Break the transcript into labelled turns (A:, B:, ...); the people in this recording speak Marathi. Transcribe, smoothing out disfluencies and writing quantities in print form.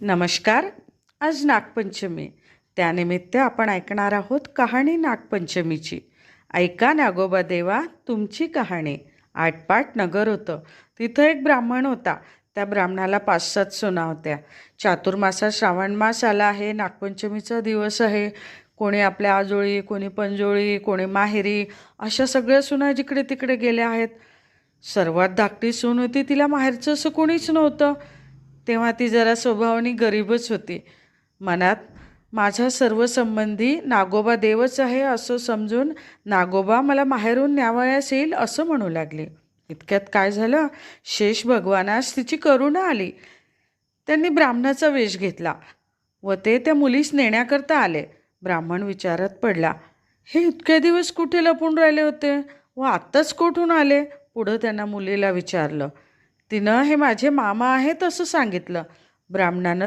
A: नमस्कार. आज नागपंचमी. त्यानिमित्त आपण ऐकणार आहोत कहाणी नागपंचमीची. ऐका नागोबा देवा तुमची कहाणी. आटपाट नगर होतं. तिथं एक ब्राह्मण होता. त्या ब्राह्मणाला 5-7 सुना होत्या. चातुर्मासात श्रावण मास आला आहे. नागपंचमीचा दिवस आहे. कोणी आपल्या आजोळी, कोणी पंजोळी, कोणी माहेरी, अशा सगळ्या सुना जिकडे तिकडे गेल्या आहेत. सर्वात धाकटी सून होती. तिला माहेरचं असं कोणीच नव्हतं. तेव्हा ती जरा स्वभावाने गरीबच होती. मनात माझा सर्व संबंधी नागोबा देवच आहे असं समजून नागोबा मला माहेरून न्यावयास येईल असं म्हणू लागले. इतक्यात काय झालं, शेष भगवानास तिची करुणा आली. त्यांनी ब्राह्मणाचा वेश घेतला व ते त्या मुलीस नेण्याकरता आले. ब्राह्मण विचारात पडला, हे इतके दिवस कुठे लपून राहिले होते व आत्ताच कुठून आले? पुढं त्यांना मुलीला विचारलं. तिनं हे माझे मामा आहेत असं सांगितलं. ब्राह्मणानं